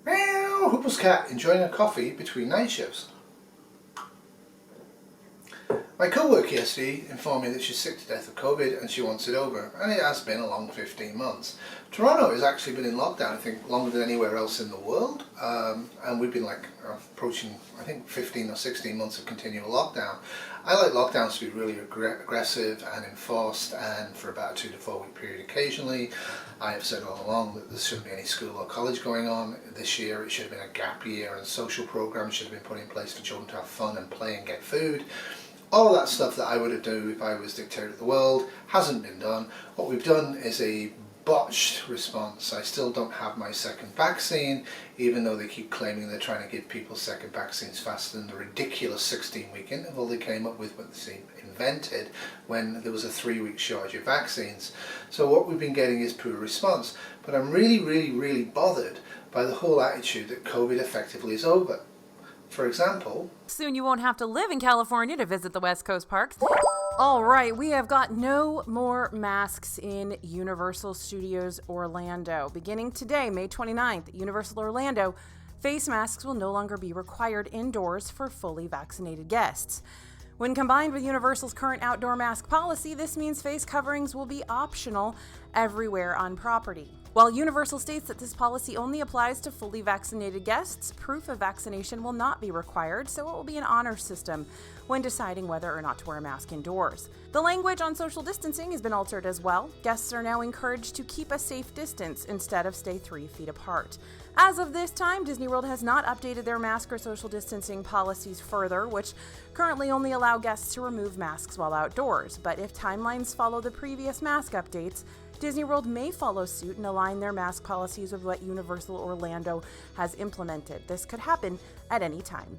Meow! Huples cat enjoying a coffee between night shifts. My co-worker yesterday informed me that she's sick to death of COVID and she wants it over, and it has been a long 15 months. Toronto has actually been in lockdown, I think, longer than anywhere else in the world, and we've been approaching, I think, 15 or 16 months of continual lockdown. I like lockdowns to be really aggressive and enforced, and for about a 2 to 4 week period occasionally. I have said all along that there shouldn't be any school or college going on this year. It should have been a gap year, and social programs should have been put in place for children to have fun and play and get food. All of that stuff that I would have done if I was dictator of the world hasn't been done. What we've done is a botched response. I still don't have my second vaccine, even though they keep claiming they're trying to give people second vaccines faster than the ridiculous 16-week interval they came up with when they invented when there was a 3-week shortage of vaccines. So what we've been getting is poor response. But I'm really bothered by the whole attitude that COVID effectively is over. For example, soon you won't have to live in California to visit the West Coast parks. All right, we have got no more masks in Universal Studios Orlando. Beginning today, May 29th, at Universal Orlando, face masks will no longer be required indoors for fully vaccinated guests. When combined with Universal's current outdoor mask policy, this means face coverings will be optional everywhere on property. While Universal states that this policy only applies to fully vaccinated guests, proof of vaccination will not be required, so it will be an honor system when deciding whether or not to wear a mask indoors. The language on social distancing has been altered as well. Guests are now encouraged to keep a safe distance instead of stay 3 feet apart. As of this time, Disney World has not updated their mask or social distancing policies further, which currently only allow guests to remove masks while outdoors. But if timelines follow the previous mask updates, Disney World may follow suit and align their mask policies with what Universal Orlando has implemented. This could happen at any time.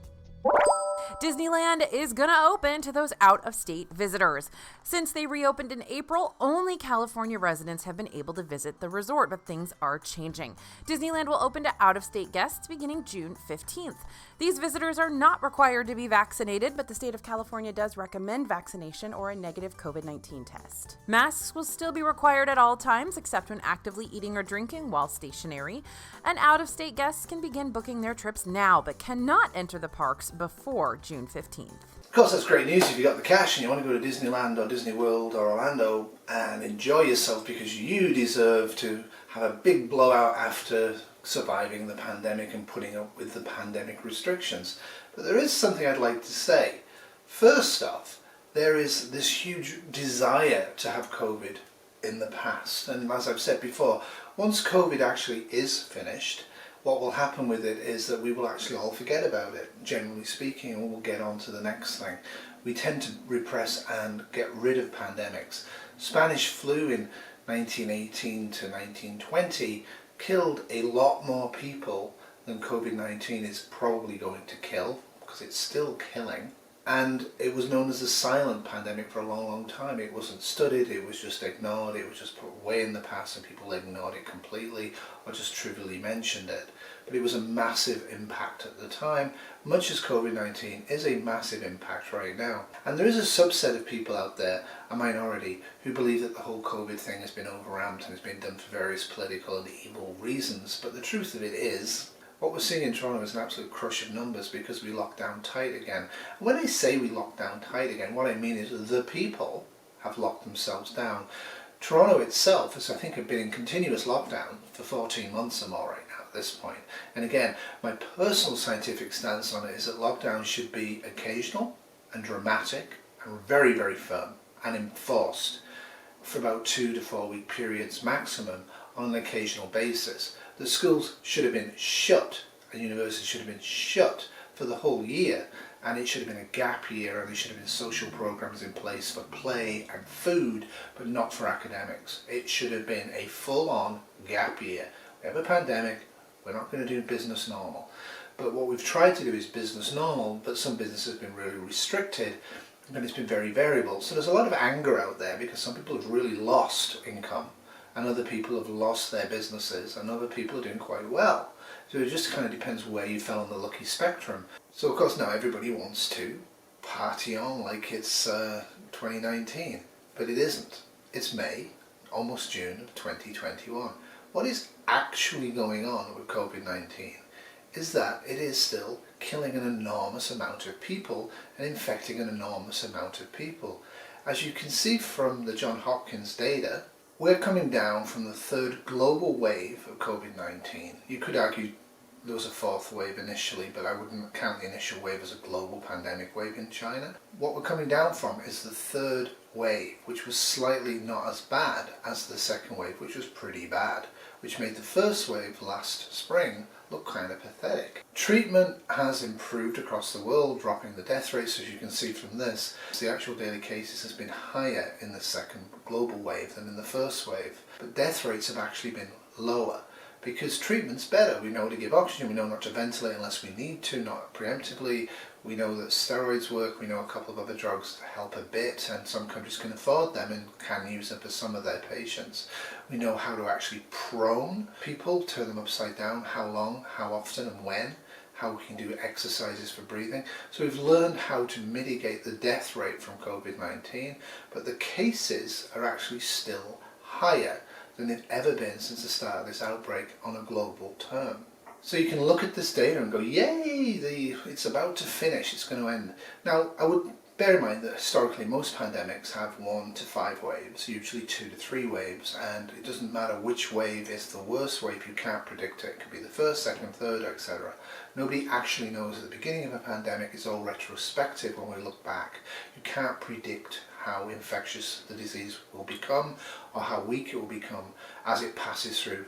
Disneyland is going to open to those out-of-state visitors. Since they reopened in April, only California residents have been able to visit the resort, but things are changing. Disneyland will open to out-of-state guests beginning June 15th. These visitors are not required to be vaccinated, but the state of California does recommend vaccination or a negative COVID-19 test. Masks will still be required at all times, except when actively eating or drinking while stationary. And out-of-state guests can begin booking their trips now, but cannot enter the parks before June 15th. of course that's great news if you got the cash and you want to go to Disneyland or Disney World or Orlando and enjoy yourself, because you deserve to have a big blowout after surviving the pandemic and putting up with the pandemic restrictions. But there is something I'd like to say. First off, there is this huge desire to have COVID in the past, and as I've said before, once COVID actually is finished, what will happen with it is that we will actually all forget about it, generally speaking, and we'll get on to the next thing. We tend to repress and get rid of pandemics. Spanish flu in 1918 to 1920 killed a lot more people than COVID-19 is probably going to kill, because it's still killing. And it was known as the silent pandemic for a long time. It wasn't studied, it was just ignored, it was just put way in the past and people ignored it completely or just trivially mentioned it. But it was a massive impact at the time, much as COVID-19 is a massive impact right now. And there is a subset of people out there, a minority, who believe that the whole COVID thing has been overramped and has been done for various political and evil reasons. But the truth of it is, what we're seeing in Toronto is an absolute crush of numbers because we locked down tight again. And when I say we locked down tight again, what I mean is the people have locked themselves down. Toronto itself has, I think, been in continuous lockdown for 14 months or more right now at this point. And again, my personal scientific stance on it is that lockdown should be occasional and dramatic and very firm and enforced for about 2 to 4 week periods maximum on an occasional basis. The schools should have been shut and universities should have been shut for the whole year, and it should have been a gap year, and there should have been social programs in place for play and food, but not for academics. It should have been a full-on gap year. We have a pandemic, we're not going to do business normal. But what we've tried to do is business normal, but some businesses have been really restricted, and it's been very variable. So there's a lot of anger out there because some people have really lost income, and other people have lost their businesses, and other people are doing quite well. So it just kind of depends where you fell on the lucky spectrum. So of course now everybody wants to party on like it's 2019, but it isn't. It's May, almost June of 2021. What is actually going on with COVID-19? is that it is still killing an enormous amount of people and infecting an enormous amount of people. As you can see from the Johns Hopkins data, we're coming down from the third global wave of COVID-19. You could argue there was a fourth wave initially, but I wouldn't count the initial wave as a global pandemic wave in China. What we're coming down from is the third wave, which was slightly not as bad as the second wave, which was pretty bad, which made the first wave last spring look kind of pathetic. Treatment has improved across the world, dropping the death rates, as you can see from this. The actual daily cases has been higher in the second global wave than in the first wave, but death rates have actually been lower because treatment's better. We know to give oxygen, we know not to ventilate unless we need to, not preemptively. We know that steroids work, we know a couple of other drugs help a bit, and some countries can afford them and can use them for some of their patients. We know how to actually prone people, turn them upside down, how long, how often and when, how we can do exercises for breathing. So we've learned how to mitigate the death rate from COVID-19, but the cases are actually still higher than they've ever been since the start of this outbreak on a global term. So you can look at this data and go, yay, it's about to finish, it's going to end. Now, I would bear in mind that historically most pandemics have 1 to 5 waves, usually 2 to 3 waves, and it doesn't matter which wave is the worst wave, you can't predict it. It could be the first, second, third, etc. Nobody actually knows at the beginning of a pandemic. It's all retrospective when we look back. You can't predict how infectious the disease will become or how weak it will become as it passes through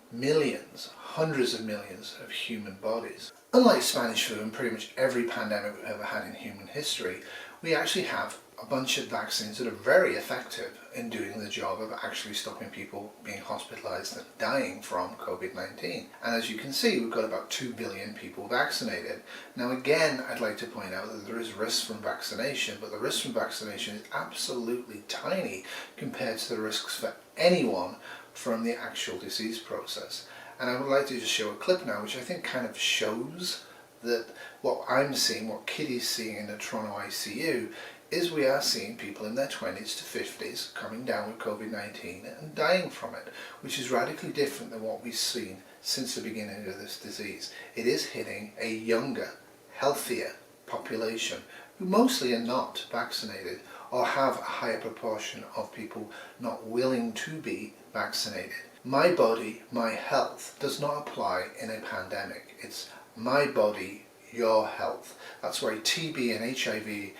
millions, hundreds of millions of human bodies. Unlike Spanish flu and pretty much every pandemic we've ever had in human history, we actually have a bunch of vaccines that are very effective in doing the job of actually stopping people being hospitalized and dying from COVID-19. And as you can see, we've got about 2 billion people vaccinated. Now again, I'd like to point out that there is risk from vaccination, but the risk from vaccination is absolutely tiny compared to the risks for anyone from the actual disease process. And I would like to just show a clip now which I think kind of shows that what I'm seeing, what Kitty's seeing in the Toronto ICU, is we are seeing people in their 20s to 50s coming down with COVID-19 and dying from it, which is radically different than what we've seen since the beginning of this disease. It is hitting a younger, healthier population who mostly are not vaccinated or have a higher proportion of people not willing to be vaccinated. My body, my health does not apply in a pandemic. It's my body, your health. That's why TB and HIV,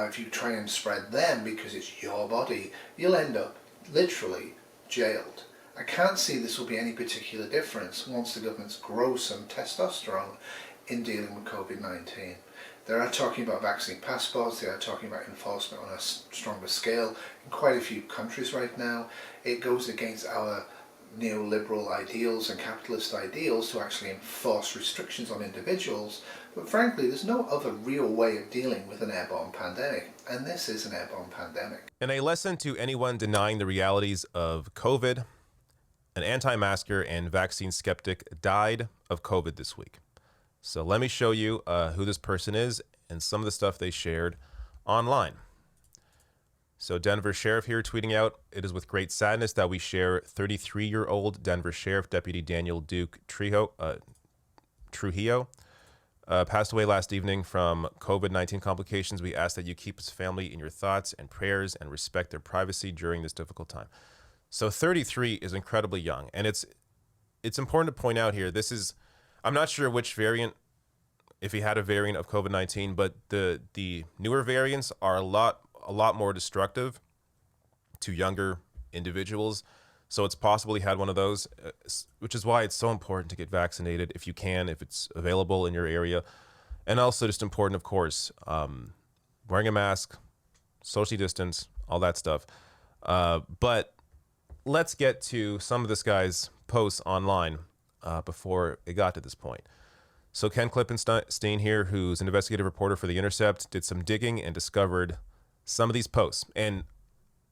if you try and spread them because it's your body, you'll end up literally jailed. I can't see this will be any particular difference once the governments grow some testosterone in dealing with COVID-19. They are talking about vaccine passports, they are talking about enforcement on a stronger scale in quite a few countries right now. It goes against our neoliberal ideals and capitalist ideals to actually enforce restrictions on individuals, but frankly there's no other real way of dealing with an airborne pandemic, and this is an airborne pandemic. In a lesson to anyone denying the realities of COVID, an anti-masker and vaccine skeptic died of COVID this week. So let me show you who this person is and some of the stuff they shared online. So Denver Sheriff here tweeting out, "It is with great sadness that we share 33-year-old Denver Sheriff Deputy Daniel Duke Trujillo passed away last evening from COVID-19 complications. We ask that you keep his family in your thoughts and prayers and respect their privacy during this difficult time." So 33 is incredibly young. And it's important to point out here, this is, I'm not sure which variant, if he had a variant of COVID-19, but the newer variants are a lot more destructive to younger individuals. So it's possible he had one of those, which is why it's so important to get vaccinated if you can, if it's available in your area. And also just important, of course, wearing a mask, socially distance, all that stuff. But let's get to some of this guy's posts online before it got to this point. So Ken Klippenstein here, who's an investigative reporter for The Intercept, did some digging and discovered some of these posts. And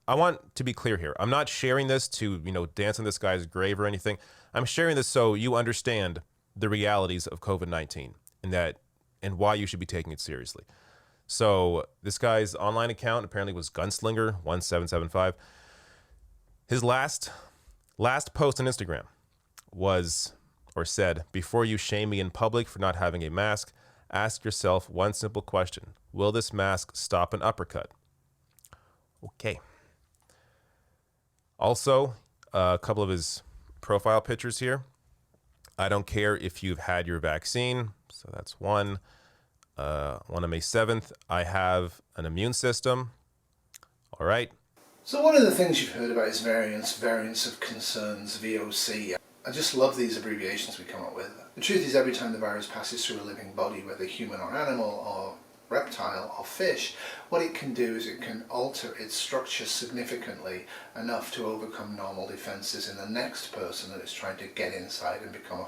I want to be clear here. I'm not sharing this to, dance on this guy's grave or anything. I'm sharing this so you understand the realities of COVID-19 and why you should be taking it seriously. So this guy's online account apparently was Gunslinger1775. His last post on Instagram or said, "Before you shame me in public for not having a mask, ask yourself one simple question. Will this mask stop an uppercut?" Okay. Also, a couple of his profile pictures here. "I don't care if you've had your vaccine." So that's one. One on May 7th. "I have an immune system." All right. So one of the things you've heard about is variants of concerns, VOC. I just love these abbreviations we come up with. The truth is, every time the virus passes through a living body, whether human or animal or reptile or fish, what it can do is it can alter its structure significantly enough to overcome normal defenses in the next person that is trying to get inside and become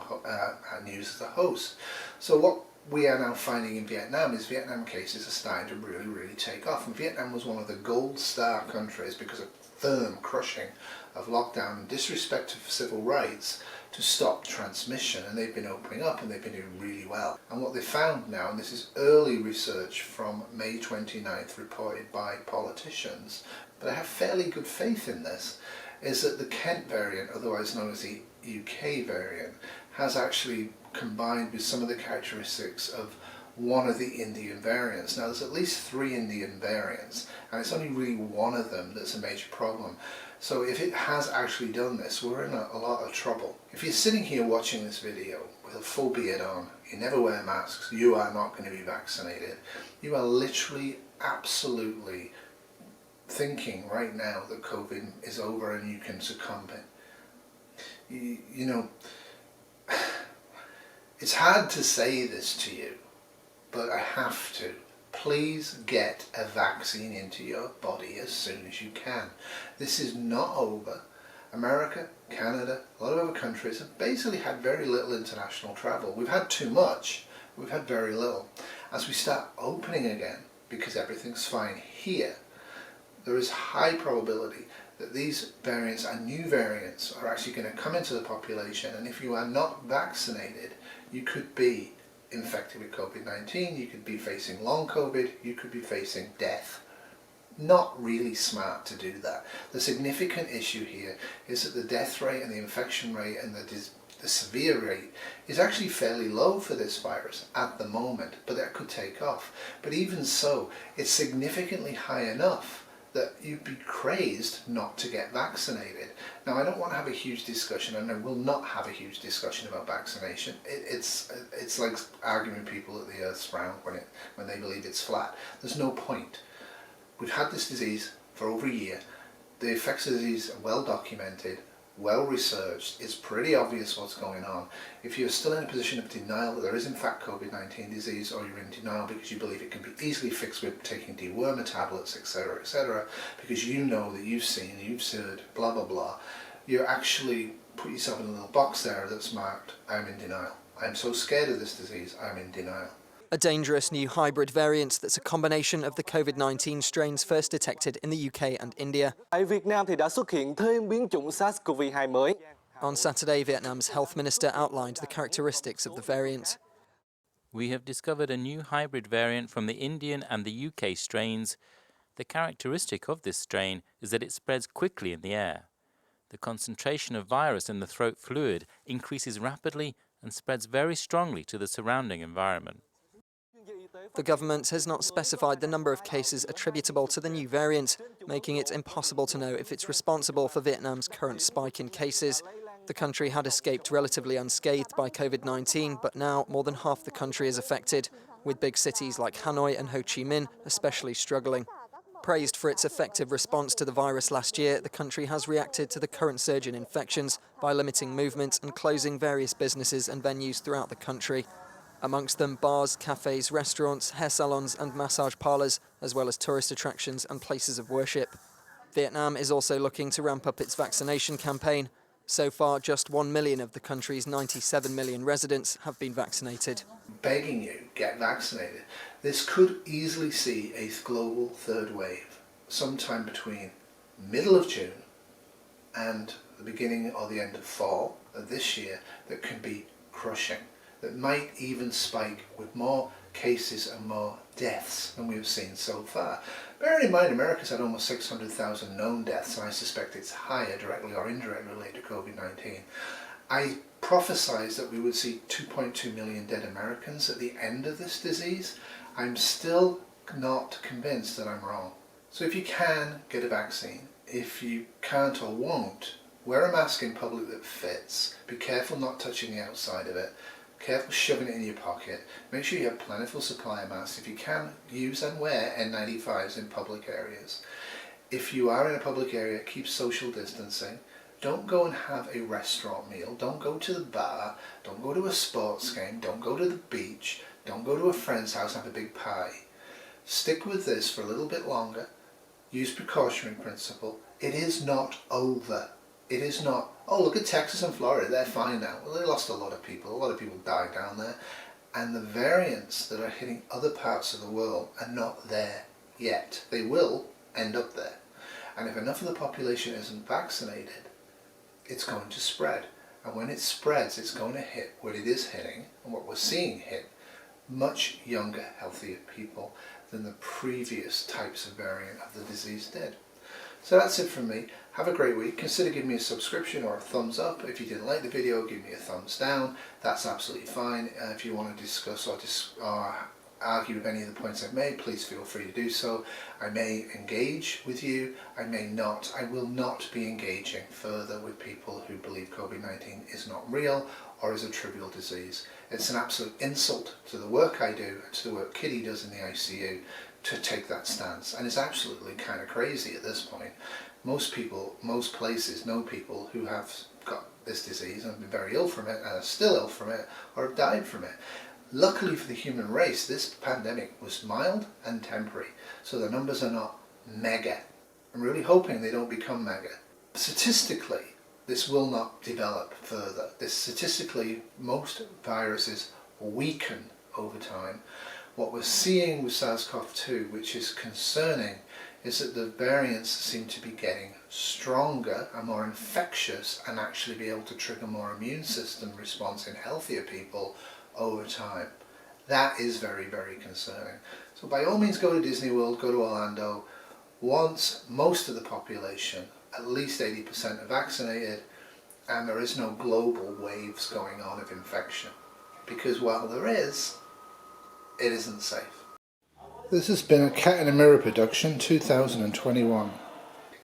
and use as a host. So what we are now finding in Vietnam is Vietnam cases are starting to really take off, and Vietnam was one of the gold star countries because of firm crushing of lockdown and disrespect of civil rights to stop transmission, and they've been opening up and they've been doing really well. And what they found now, and this is early research from May 29th reported by politicians, but I have fairly good faith in this, is that the Kent variant, otherwise known as the UK variant, has actually combined with some of the characteristics of one of the Indian variants. Now there's at least 3 Indian variants, and it's only really one of them that's a major problem. So if it has actually done this, we're in a lot of trouble. If you're sitting here watching this video with a full beard on, you never wear masks, you are not going to be vaccinated, you are literally absolutely thinking right now that COVID is over and you can succumb it. You know, it's hard to say this to you, but I have to. Please get a vaccine into your body as soon as you can. This is not over. America, Canada, a lot of other countries have basically had very little international travel. We've had too much, we've had very little. As we start opening again, because everything's fine here, there is high probability that these variants and new variants are actually going to come into the population, and if you are not vaccinated, you could be infected with COVID-19, you could be facing long COVID, you could be facing death. Not really smart to do that. The significant issue here is that the death rate and the infection rate and the severe rate is actually fairly low for this virus at the moment, but that could take off. But even so, it's significantly high enough that you'd be crazed not to get vaccinated. Now, I don't want to have a huge discussion, and I will not have a huge discussion about vaccination. It's like arguing people that the Earth's round when they believe it's flat. There's no point. We've had this disease for over a year. The effects of the disease are well documented, well researched. It's pretty obvious what's going on. If you're still in a position of denial that there is in fact COVID-19 disease, or you're in denial because you believe it can be easily fixed with taking dewormer tablets, etc., because you know that you've seen, you've heard, blah blah blah, you actually put yourself in a little box there that's marked, "I'm in denial. I'm so scared of this disease, I'm in denial." A dangerous new hybrid variant that's a combination of the COVID-19 strains first detected in the UK and India. Tại Việt Nam thì đã xuất hiện thêm biến chủng SARS-CoV-2 mới. On Saturday, Vietnam's health minister outlined the characteristics of the variant. We have discovered a new hybrid variant from the Indian and the UK strains. The characteristic of this strain is that it spreads quickly in the air. The concentration of virus in the throat fluid increases rapidly and spreads very strongly to the surrounding environment. The government has not specified the number of cases attributable to the new variant, making it impossible to know if it's responsible for Vietnam's current spike in cases. The country had escaped relatively unscathed by COVID-19, but now more than half the country is affected, with big cities like Hanoi and Ho Chi Minh especially struggling. Praised for its effective response to the virus last year, the country has reacted to the current surge in infections by limiting movement and closing various businesses and venues throughout the country. Amongst them bars, cafes, restaurants, hair salons and massage parlours, as well as tourist attractions and places of worship. Vietnam is also looking to ramp up its vaccination campaign. So far, just 1 million of the country's 97 million residents have been vaccinated. Begging you, get vaccinated. This could easily see a global third wave sometime between middle of June and the beginning or the end of fall of this year that can be crushing, that might even spike with more cases and more deaths than we've seen so far. Bearing in mind, America's had almost 600,000 known deaths, and I suspect it's higher, directly or indirectly related to COVID-19. I prophesized that we would see 2.2 million dead Americans at the end of this disease. I'm still not convinced that I'm wrong. So if you can, get a vaccine. If you can't or won't, wear a mask in public that fits. Be careful not touching the outside of it. Careful shoving it in your pocket. Make sure you have plentiful supply of masks. If you can, use and wear N95s in public areas. If you are in a public area, keep social distancing. Don't go and have a restaurant meal. Don't go to the bar. Don't go to a sports game. Don't go to the beach. Don't go to a friend's house and have a big party. Stick with this for a little bit longer. Use precautionary principle. It is not over. It is not, oh, look at Texas and Florida, they're fine now. Well, they lost a lot of people. A lot of people died down there. And the variants that are hitting other parts of the world are not there yet. They will end up there. And if enough of the population isn't vaccinated, it's going to spread. And when it spreads, it's going to hit what it is hitting, and what we're seeing hit, much younger, healthier people than the previous types of variant of the disease did. So that's it from me. Have a great week. Consider giving me a subscription or a thumbs up. If you didn't like the video, give me a thumbs down. That's absolutely fine. If you want to discuss or argue with any of the points I've made, please feel free to do so. I may engage with you, I may not. I will not be engaging further with people who believe COVID-19 is not real or is a trivial disease. It's an absolute insult to the work I do and to the work Kitty does in the ICU to take that stance. And it's absolutely kind of crazy at this point. Most people, most places know people who have got this disease and have been very ill from it and are still ill from it or have died from it. Luckily for the human race, this pandemic was mild and temporary, so the numbers are not mega. I'm really hoping they don't become mega. Statistically, this will not develop further. Statistically, most viruses weaken over time. What we're seeing with SARS-CoV-2, which is concerning, is that the variants seem to be getting stronger and more infectious and actually be able to trigger more immune system response in healthier people over time. That is very, very concerning. So by all means go to Disney World, go to Orlando. Once most of the population, at least 80%, are vaccinated and there is no global waves going on of infection. Because while there is, it isn't safe. This has been a Cat in a Mirror production 2021.